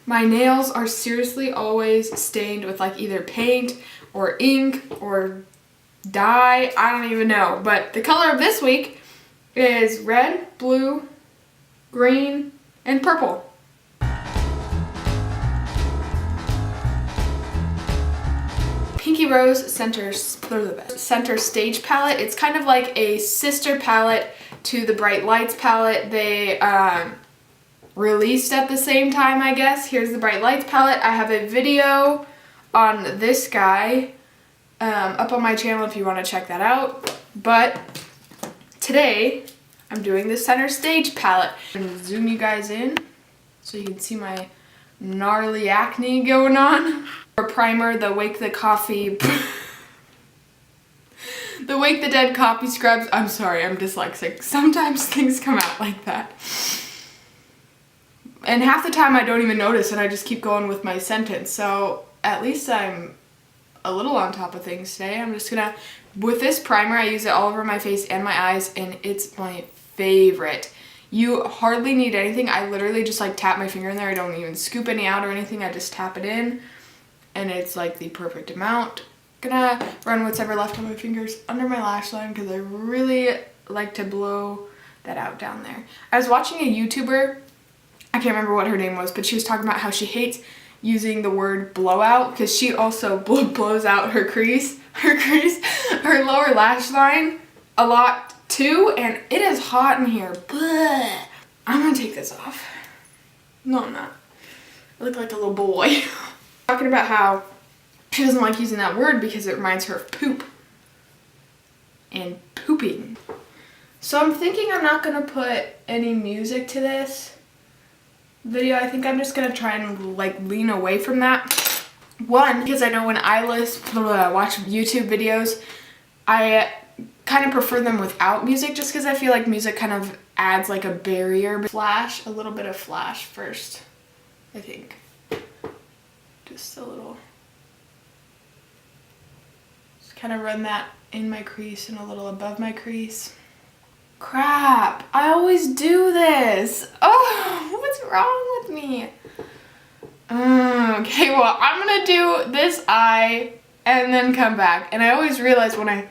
My nails are seriously always stained with like either paint or ink or dye. I don't even know. But the color of this week is red, blue, green, and purple. Pinky Rose Center Stage palette. It's kind of like a sister palette to the Bright Lights palette. They released at the same time, I guess. Here's the Bright Lights palette. I have a video on this guy up on my channel if you want to check that out. But today I'm doing the Center Stage palette. I'm going to zoom you guys in so you can see my gnarly acne going on. For primer, the Wake the Coffee the Wake the Dead Coffee Scrubs. I'm sorry, I'm dyslexic. Sometimes things come out like that. And half the time I don't even notice and I just keep going with my sentence. So at least I'm a little on top of things today. I'm just gonna, with this primer, I use it all over my face and my eyes, and it's my favorite. You hardly need anything. I literally just like tap my finger in there. I don't even scoop any out or anything. I just tap it in and it's like the perfect amount. Gonna run what's ever left on my fingers under my lash line because I really like to blow that out down there. I was watching a YouTuber, I can't remember what her name was, but she was talking about how she hates using the word blowout because she also blows out her lower lash line a lot too, and it is hot in here. Bleh. I'm gonna take this off. No, I'm not. I look like a little boy. Talking about how she doesn't like using that word because it reminds her of poop and pooping. So I'm thinking I'm not gonna put any music to this video. I think I'm just gonna try and like lean away from that. One, because I know when I watch YouTube videos, I kind of prefer them without music just because I feel like music kind of adds like a barrier. Flash, a little bit of flash first, I think. Just a little. Just kind of run that in my crease and a little above my crease. Crap, I always do this. Oh, what's wrong with me? Okay, well, I'm gonna do this eye and then come back. And I always realize when I...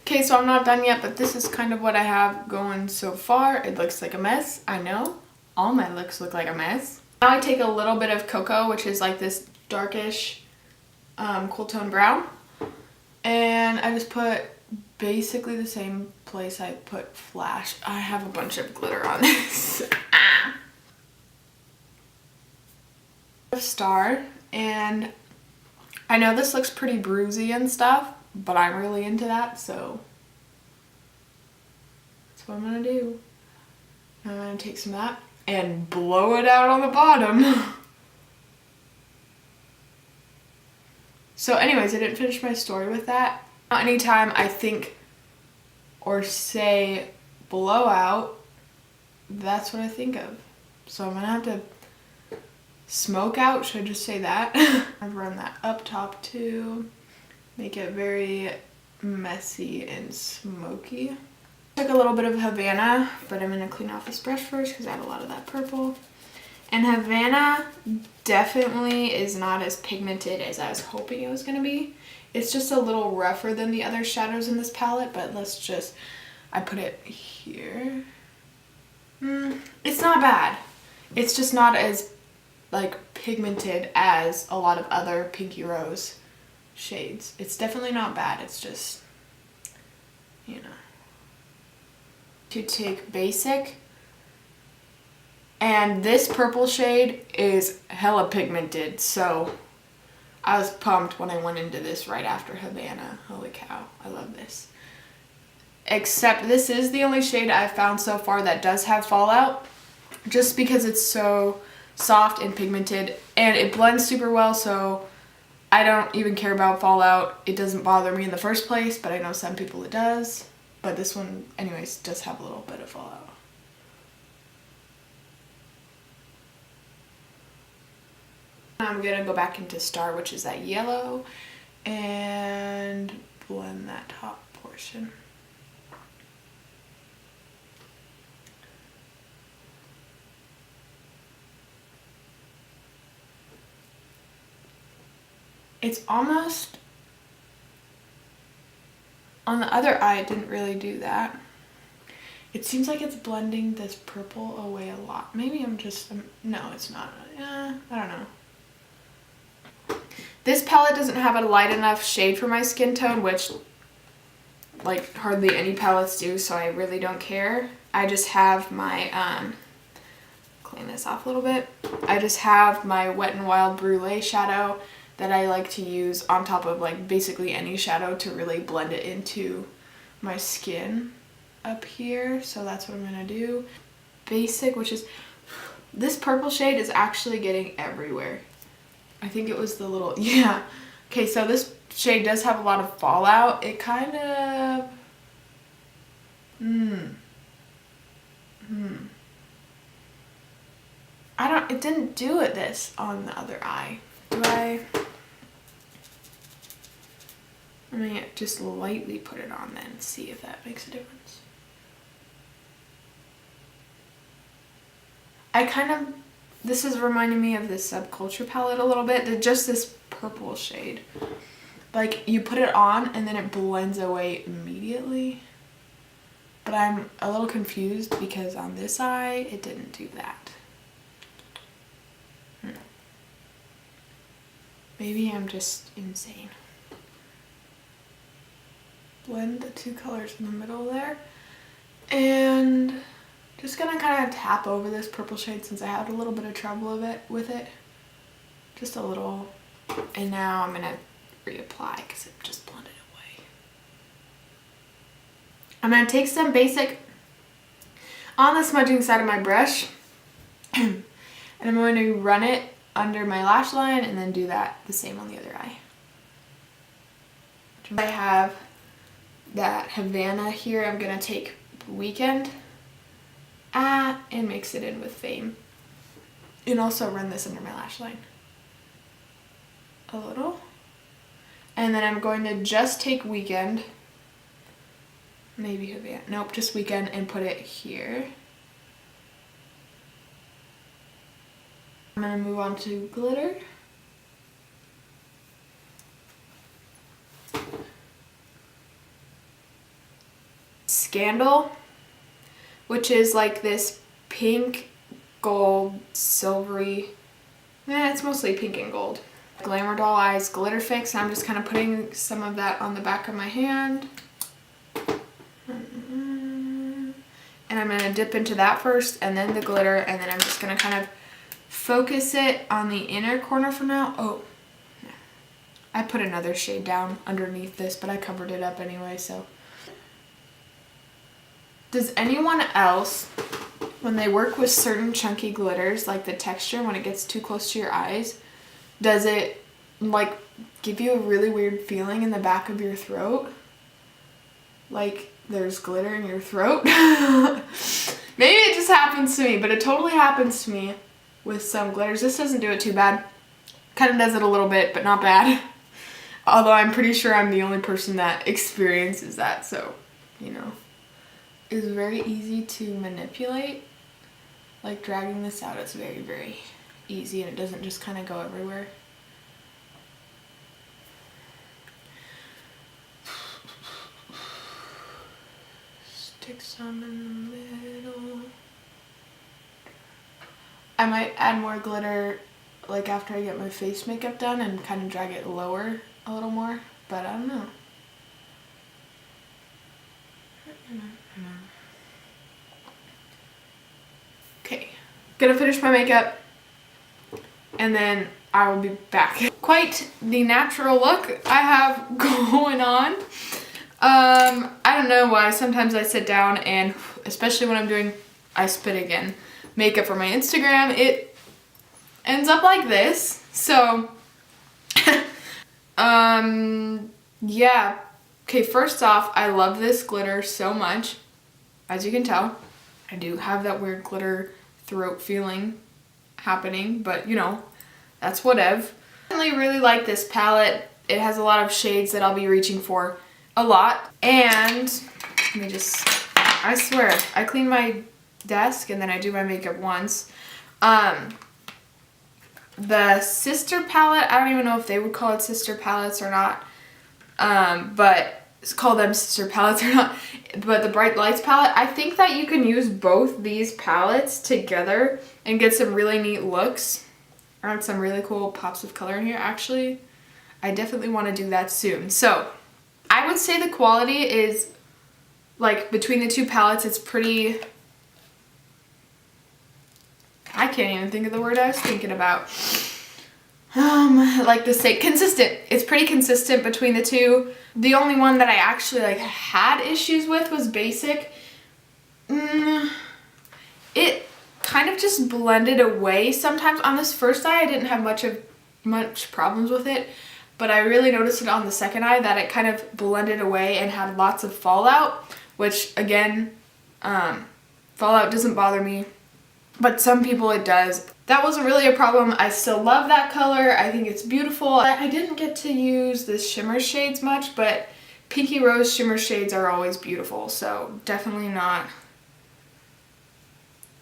Okay, so I'm not done yet, but this is kind of what I have going so far. It looks like a mess, I know. All my looks look like a mess. Now I take a little bit of cocoa, which is like this darkish cool tone brown. And I just put basically the same place I put flash. I have a bunch of glitter on this. Star, and I know this looks pretty bruisey and stuff, but I'm really into that, so that's what I'm gonna do. I'm gonna take some of that and blow it out on the bottom. So anyways, I didn't finish my story with that. Anytime I think or say blowout, that's what I think of. So I'm gonna have to smoke out, should I just say that? I've run that up top too, make it very messy and smoky. Took a little bit of Havana, but I'm gonna clean off this brush first because I have a lot of that purple. And Havana definitely is not as pigmented as I was hoping it was gonna be. It's just a little rougher than the other shadows in this palette, but let's just, I put it here. It's not bad. It's just not as like pigmented as a lot of other Pinky Rose shades. It's definitely not bad. It's just, you know. To take basic, and this purple shade is hella pigmented, so I was pumped when I went into this right after Havana. Holy cow, I love this. Except this is the only shade I've found so far that does have fallout, just because it's so soft and pigmented, and it blends super well, so I don't even care about fallout. It doesn't bother me in the first place, but I know some people it does. But this one, anyways, does have a little bit of fallout. I'm gonna go back into Star, which is that yellow, and blend that top portion. It's almost, on the other eye, it didn't really do that. It seems like it's blending this purple away a lot. Maybe I'm just, no, it's not. I don't know. This palette doesn't have a light enough shade for my skin tone, which like hardly any palettes do, so I really don't care. I just have my, clean this off a little bit. I just have my Wet n Wild Brulee shadow that I like to use on top of like basically any shadow to really blend it into my skin up here. So that's what I'm gonna do. Basic, which is, this purple shade is actually getting everywhere. I think it was the little, yeah. Okay, so this shade does have a lot of fallout. It kind of, it didn't do it this on the other eye. Do I? Let me just lightly put it on then, see if that makes a difference. This is reminding me of this Subculture palette a little bit. Just this purple shade. Like, you put it on and then it blends away immediately. But I'm a little confused because on this eye, it didn't do that. Maybe I'm just insane. Blend the two colors in the middle there. And just gonna kind of tap over this purple shade since I had a little bit of trouble with it. Just a little. And now I'm gonna reapply because it just blended away. I'm gonna take some basic on the smudging side of my brush and I'm going to run it under my lash line and then do that the same on the other eye. I have that Havana here. I'm gonna take Weekend and mix it in with Fame and also run this under my lash line a little, and then I'm going to just take Weekend, maybe Havana, nope, just Weekend, and put it here. I'm gonna move on to glitter. Scandal, which is like this pink, gold, silvery, it's mostly pink and gold. Glamour Doll Eyes Glitter Fix, and I'm just kind of putting some of that on the back of my hand. And I'm going to dip into that first and then the glitter, and then I'm just going to kind of focus it on the inner corner for now. Oh, I put another shade down underneath this, but I covered it up anyway, so. Does anyone else, when they work with certain chunky glitters, like the texture, when it gets too close to your eyes, does it like give you a really weird feeling in the back of your throat? Like there's glitter in your throat? Maybe it just happens to me, but it totally happens to me with some glitters. This doesn't do it too bad. Kind of does it a little bit, but not bad. Although I'm pretty sure I'm the only person that experiences that, so, you know. It's very easy to manipulate. Like dragging this out, it's very, very easy and it doesn't just kind of go everywhere. Stick some in the middle. I might add more glitter like after I get my face makeup done and kind of drag it lower a little more, but I don't know. Okay, gonna finish my makeup and then I will be back. Quite the natural look I have going on. I don't know why sometimes I sit down and, especially when I'm doing, I spit again, makeup for my Instagram, it ends up like this. So, yeah. Okay, first off, I love this glitter so much. As you can tell, I do have that weird glitter throat feeling happening, but you know, that's whatever. I really like this palette. It has a lot of shades that I'll be reaching for a lot. And let me just, I swear, I clean my desk and then I do my makeup once. the Sister palette, I don't even know if they would call it Sister palettes or not, but call them Sister palettes or not, but the Bright Lights palette, I think that you can use both these palettes together and get some really neat looks. Aren't some really cool pops of color in here, actually. I definitely want to do that soon. So I would say the quality is, like, between the two palettes, it's pretty, I can't even think of the word I was thinking about. Like the same, consistent. It's pretty consistent between the two. The only one that I actually like had issues with was Basic. It kind of just blended away sometimes. On this first eye, I didn't have much problems with it, but I really noticed it on the second eye that it kind of blended away and had lots of fallout, which again, fallout doesn't bother me, but some people it does. That wasn't really a problem. I still love that color. I think it's beautiful. I didn't get to use the shimmer shades much, but Pinky Rose shimmer shades are always beautiful, so definitely not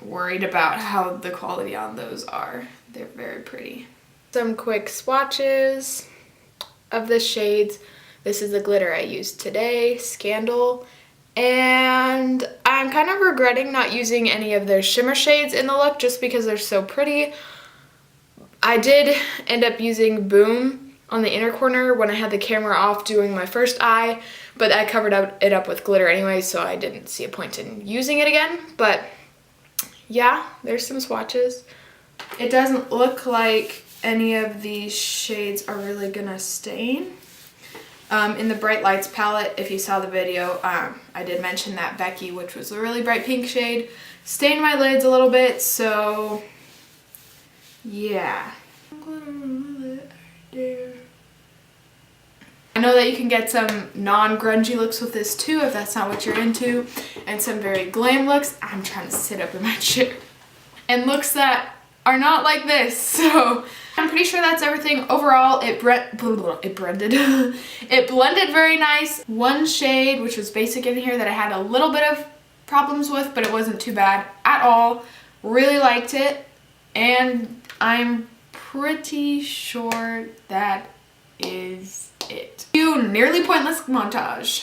worried about how the quality on those are. They're very pretty. Some quick swatches of the shades. This is the glitter I used today, Scandal. And I'm kind of regretting not using any of their shimmer shades in the look just because they're so pretty. I did end up using Boom on the inner corner when I had the camera off doing my first eye, but I covered it up with glitter anyway, so I didn't see a point in using it again. But yeah, there's some swatches. It doesn't look like any of these shades are really gonna stain. In the Bright Lights palette, if you saw the video, I did mention that Becky, which was a really bright pink shade, stained my lids a little bit, so yeah. I know that you can get some non-grungy looks with this too, if that's not what you're into, and some very glam looks. I'm trying to sit up in my chair. And looks that are not like this, so I'm pretty sure that's everything. Overall, it blended very nice. One shade, which was Basic in here, that I had a little bit of problems with, but it wasn't too bad at all. Really liked it, and I'm pretty sure that is it. Nearly Pointless montage.